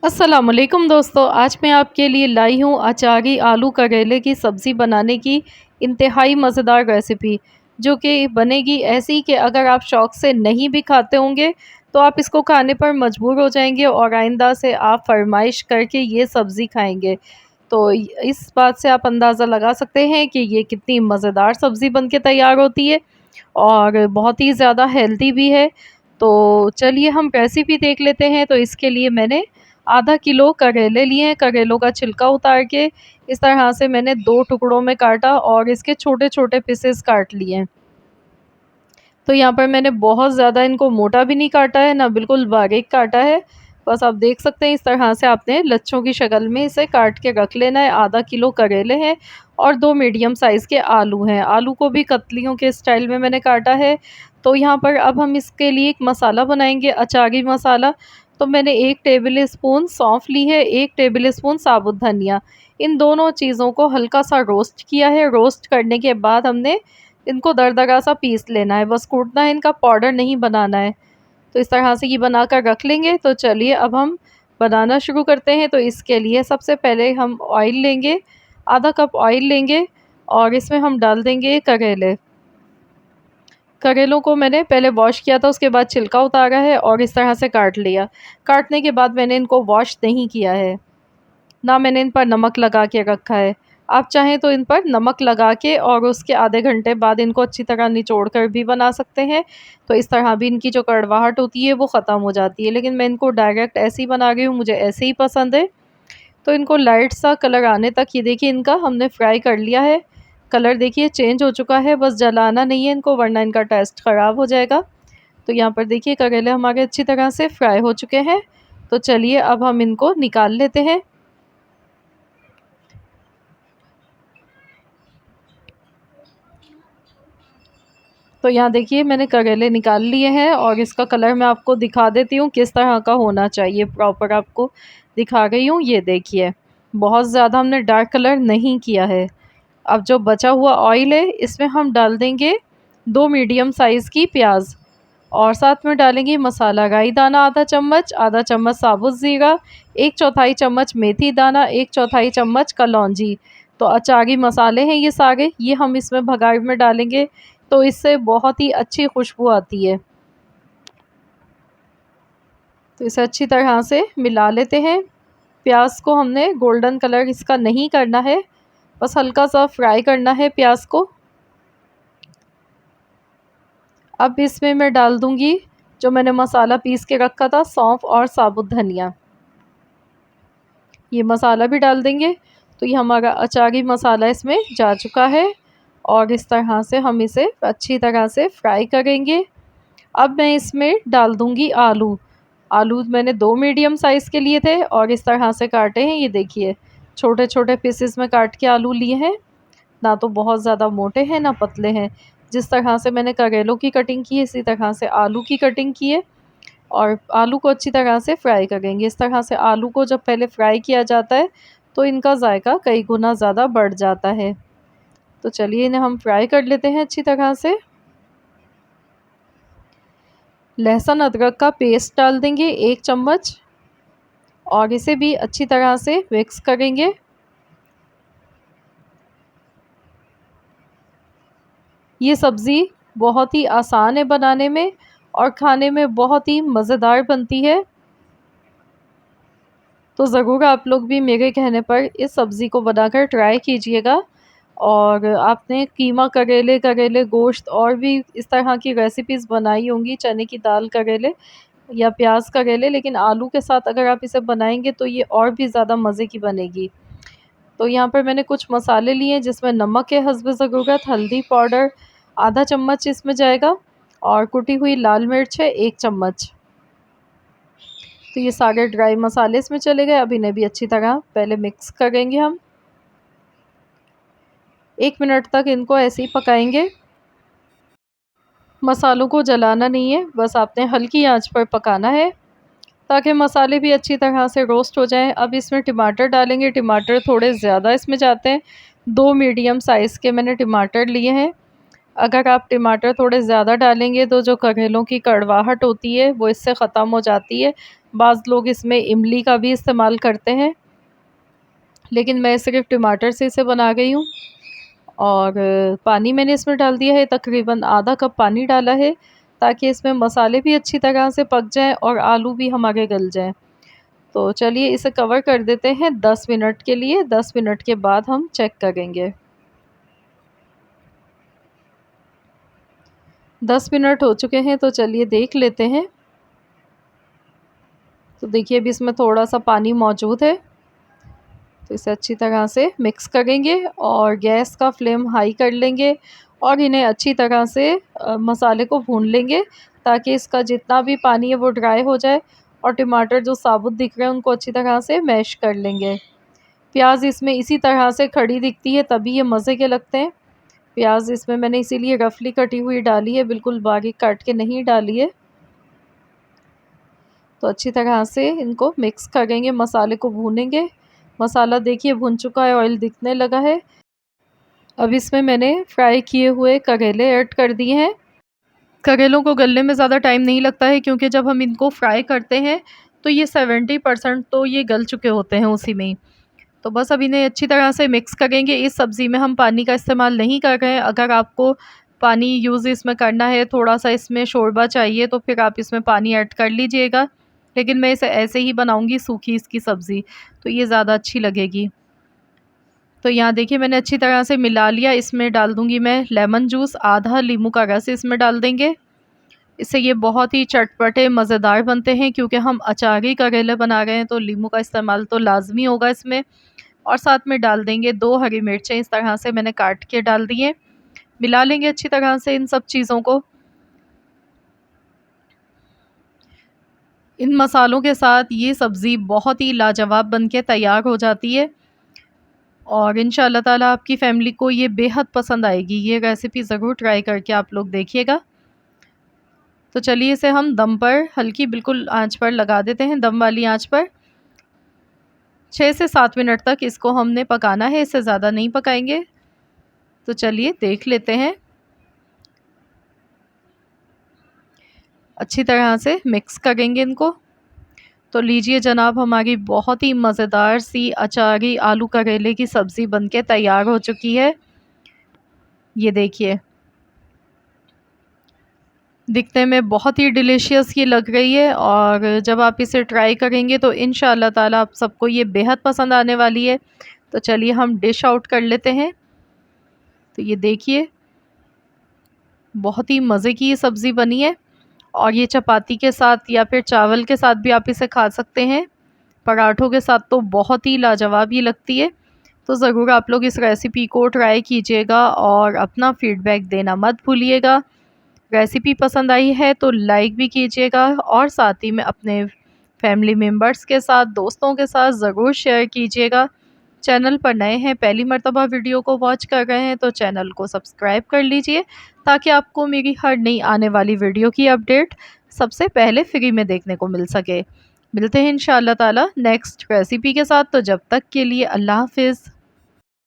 अस्सलामुअलैकुम दोस्तों, आज मैं आपके लिए लाई हूँ अचारी आलू करेले की सब्ज़ी बनाने की इंतहाई मज़ेदार रेसिपी, जो कि बनेगी ऐसी कि अगर आप शौक़ से नहीं भी खाते होंगे तो आप इसको खाने पर मजबूर हो जाएंगे और आइंदा से आप फरमाइश करके ये सब्ज़ी खाएंगे। तो इस बात से आप अंदाज़ा लगा सकते हैं कि ये कितनी मज़ेदार सब्ज़ी बन के तैयार होती है और बहुत ही ज़्यादा हेल्दी भी है। तो चलिए हम रेसिपी देख लेते हैं। तो इसके लिए मैंने आधा किलो करेले लिए हैं। करेलों का छिलका उतार के इस तरह से मैंने 2 टुकड़ों में काटा और इसके छोटे-छोटे पीसेस काट लिए हैं। तो यहाँ पर मैंने बहुत ज़्यादा इनको मोटा भी नहीं काटा है, ना बिल्कुल बारीक काटा है। बस आप देख सकते हैं इस तरह से आपने लच्छों की शक्ल में इसे काट के रख लेना है। आधा किलो करेले हैं और 2 मीडियम साइज़ के आलू हैं। आलू को भी कतलियों के स्टाइल में मैंने काटा है। तो यहाँ पर अब हम इसके लिए एक मसाला बनाएँगे, अचारी मसाला। तो मैंने 1 टेबल स्पून सौंफ ली है, 1 टेबल स्पून साबुत धनिया। इन दोनों चीज़ों को हल्का-सा रोस्ट किया है। रोस्ट करने के बाद हमने इनको दरदरा सा पीस लेना है, बस कूटना है, इनका पाउडर नहीं बनाना है। तो इस तरह से ये बनाकर रख लेंगे। तो चलिए अब हम बनाना शुरू करते हैं। तो इसके लिए सबसे पहले हम ऑयल लेंगे, आधा कप ऑयल लेंगे और इसमें हम डाल देंगे करेले। करेलों को मैंने पहले वॉश किया था, उसके बाद छिलका उतारा है और इस तरह से काट लिया। काटने के बाद मैंने इनको वॉश नहीं किया है, ना मैंने इन पर नमक लगा के रखा है। आप चाहें तो इन पर नमक लगा के और उसके आधे घंटे बाद इनको अच्छी तरह निचोड़ कर भी बना सकते हैं। तो इस तरह भी इनकी जो कड़वाहट होती है वो ख़त्म हो जाती है। लेकिन मैं इनको डायरेक्ट ऐसे ही बना रही हूँ, मुझे ऐसे ही पसंद है। तो इनको लाइट सा कलर आने तक ये देखिए इनका हमने फ्राई कर लिया है। कलर देखिए चेंज हो चुका है, बस जलाना नहीं है इनको वरना इनका टेस्ट ख़राब हो जाएगा। तो यहाँ पर देखिए करेले हमारे अच्छी तरह से फ्राई हो चुके हैं। तो चलिए अब हम इनको निकाल लेते हैं। तो यहाँ देखिए मैंने करेले निकाल लिए हैं और इसका कलर मैं आपको दिखा देती हूँ किस तरह का होना चाहिए, प्रॉपर आपको दिखा रही हूँ। ये देखिए बहुत ज़्यादा हमने डार्क कलर नहीं किया है। अब जो बचा हुआ ऑयल है इसमें हम डाल देंगे 2 मीडियम साइज़ की प्याज और साथ में डालेंगे मसाला राई दाना आधा चम्मच साबुत ज़ीरा, 1/4 चम्मच मेथी दाना, 1/4 चम्मच कलौंजी। तो अचारी मसाले हैं ये सारे, ये हम इसमें भगार में डालेंगे तो इससे बहुत ही अच्छी खुशबू आती है। तो इसे अच्छी तरह से मिला लेते हैं। प्याज को हमने गोल्डन कलर इसका नहीं करना है, बस हल्का सा फ्राई करना है प्याज को। अब इसमें मैं डाल दूंगी जो मैंने मसाला पीस के रखा था, सौंफ और साबुत धनिया। ये मसाला भी डाल देंगे। तो ये हमारा अचारी मसाला इसमें जा चुका है और इस तरह से हम इसे अच्छी तरह से फ्राई करेंगे। अब मैं इसमें डाल दूंगी आलू। आलू मैंने 2 मीडियम साइज़ के लिए थे और इस तरह से काटे हैं। ये देखिए छोटे-छोटे पीसेस में काट के आलू लिए हैं, ना तो बहुत ज़्यादा मोटे हैं ना पतले हैं। जिस तरह से मैंने करेलों की कटिंग की है इसी तरह से आलू की कटिंग की है और आलू को अच्छी तरह से फ्राई करेंगे। इस तरह से आलू को जब पहले फ्राई किया जाता है तो इनका जायका कई गुना ज़्यादा बढ़ जाता है। तो चलिए इन्हें हम फ्राई कर लेते हैं अच्छी तरह से। लहसुन अदरक का पेस्ट डाल देंगे 1 चम्मच और इसे भी अच्छी तरह से मिक्स करेंगे। ये सब्ज़ी बहुत ही आसान है बनाने में और खाने में बहुत ही मज़ेदार बनती है। तो ज़रूर आप लोग भी मेरे कहने पर इस सब्ज़ी को बनाकर ट्राई कीजिएगा। और आपने कीमा करेले, करेले गोश्त और भी इस तरह की रेसिपीज़ बनाई होंगी, चने की दाल करेले या प्याज करेले, लेकिन आलू के साथ अगर आप इसे बनाएंगे तो ये और भी ज़्यादा मज़े की बनेगी। तो यहाँ पर मैंने कुछ मसाले लिए हैं जिसमें नमक है हस्ब ज़रूरत, हल्दी पाउडर आधा चम्मच इसमें जाएगा और कुटी हुई लाल मिर्च है 1 चम्मच। तो ये सारे ड्राई मसाले इसमें चले गए। अब इन्हें भी अच्छी तरह पहले मिक्स करेंगे हम। 1 मिनट तक इनको ऐसे ही पकाएंगे। मसालों को जलाना नहीं है, बस आपने हल्की आंच पर पकाना है ताकि मसाले भी अच्छी तरह से रोस्ट हो जाएं। अब इसमें टमाटर डालेंगे। टमाटर थोड़े ज़्यादा इसमें जाते हैं, 2 मीडियम साइज़ के मैंने टमाटर लिए हैं। अगर आप टमाटर थोड़े ज़्यादा डालेंगे तो जो करेलों की कड़वाहट होती है वो इससे ख़त्म हो जाती है। बाज़ लोग इसमें इमली का भी इस्तेमाल करते हैं, लेकिन मैं सिर्फ़ टमाटर से इसे बना गई हूँ। और पानी मैंने इसमें डाल दिया है, तकरीबन आधा कप पानी डाला है, ताकि इसमें मसाले भी अच्छी तरह से पक जाएँ और आलू भी हमारे गल जाएँ। तो चलिए इसे कवर कर देते हैं 10 मिनट के लिए, 10 मिनट के बाद हम चेक करेंगे। 10 मिनट हो चुके हैं, तो चलिए देख लेते हैं। तो देखिए अभी इसमें थोड़ा-सा पानी मौजूद है, तो इसे अच्छी तरह से मिक्स करेंगे और गैस का फ्लेम हाई कर लेंगे और इन्हें अच्छी तरह से मसाले को भून लेंगे, ताकि इसका जितना भी पानी है वो ड्राई हो जाए और टमाटर जो साबुत दिख रहे हैं उनको अच्छी तरह से मैश कर लेंगे। प्याज़ इसमें इसी तरह से खड़ी दिखती है तभी ये मज़े के लगते हैं। प्याज़ इसमें मैंने इसीलिए रफली कटी हुई डाली है, बिल्कुल बारीक काट के नहीं डाली है। तो अच्छी तरह से इनको मिक्स करेंगे, मसाले को भूनेंगे। मसाला देखिए भुन चुका है, ऑयल दिखने लगा है। अब इसमें मैंने फ्राई किए हुए करेले ऐड कर दिए हैं। करेलों को गलने में ज़्यादा टाइम नहीं लगता है, क्योंकि जब हम इनको फ्राई करते हैं तो ये 70% तो ये गल चुके होते हैं उसी में ही। तो बस अब इन्हें अच्छी तरह से मिक्स करेंगे। इस सब्ज़ी में हम पानी का इस्तेमाल नहीं कर रहे हैं। अगर आपको पानी यूज़ इसमें करना है, थोड़ा-सा इसमें शोरबा चाहिए, तो फिर आप इसमें पानी ऐड कर लीजिएगा। लेकिन मैं इसे ऐसे ही बनाऊँगी सूखी इसकी सब्ज़ी, तो ये ज़्यादा अच्छी लगेगी। तो यहाँ देखिए मैंने अच्छी तरह से मिला लिया। इसमें डाल दूँगी मैं लेमन जूस, आधा नींबू का रस इसमें डाल देंगे। इससे ये बहुत ही चटपटे मज़ेदार बनते हैं, क्योंकि हम अचारी करेले बना रहे हैं तो नींबू का इस्तेमाल तो लाज़मी होगा इसमें। और साथ में डाल देंगे 2 हरी मिर्चें, इस तरह से मैंने काट के डाल दी हैं। मिला लेंगे अच्छी तरह से इन सब चीज़ों को। इन मसालों के साथ ये सब्ज़ी बहुत ही लाजवाब बन के तैयार हो जाती है और इंशाअल्लाह ताला आपकी फ़ैमिली को ये बेहद पसंद आएगी। ये रेसिपी ज़रूर ट्राई करके आप लोग देखिएगा। तो चलिए इसे हम दम पर हल्की बिल्कुल आँच पर लगा देते हैं, दम वाली आँच पर। 6 से 7 मिनट तक इसको हमने पकाना है, इससे ज़्यादा नहीं पकाएँगे। तो चलिए देख लेते हैं। अच्छी तरह से मिक्स करेंगे इनको। तो लीजिए जनाब, हमारी बहुत ही मज़ेदार सी अचारी आलू करेले की सब्ज़ी बनके तैयार हो चुकी है। ये देखिए, दिखने में बहुत ही डिलीशियस ये लग रही है और जब आप इसे ट्राई करेंगे तो इंशाअल्लाह ताला आप सबको ये बेहद पसंद आने वाली है। तो चलिए हम डिश आउट कर लेते हैं। तो ये देखिए, बहुत ही मज़े की ये सब्ज़ी बनी है और ये चपाती के साथ या फिर चावल के साथ भी आप इसे खा सकते हैं। पराठों के साथ तो बहुत ही लाजवाब ये लगती है। तो ज़रूर आप लोग इस रेसिपी को ट्राई कीजिएगा और अपना फ़ीडबैक देना मत भूलिएगा। रेसिपी पसंद आई है तो लाइक भी कीजिएगा और साथ ही में अपने फैमिली मेम्बर्स के साथ, दोस्तों के साथ ज़रूर शेयर कीजिएगा। चैनल पर नए हैं, पहली मर्तबा वीडियो को वॉच कर रहे हैं तो चैनल को सब्सक्राइब कर लीजिए, ताकि आपको मेरी हर नई आने वाली वीडियो की अपडेट सबसे पहले फ्री में देखने को मिल सके। मिलते हैं इंशाअल्लाह ताला नेक्स्ट रेसिपी के साथ। तो जब तक के लिए अल्लाह हाफ़िज़।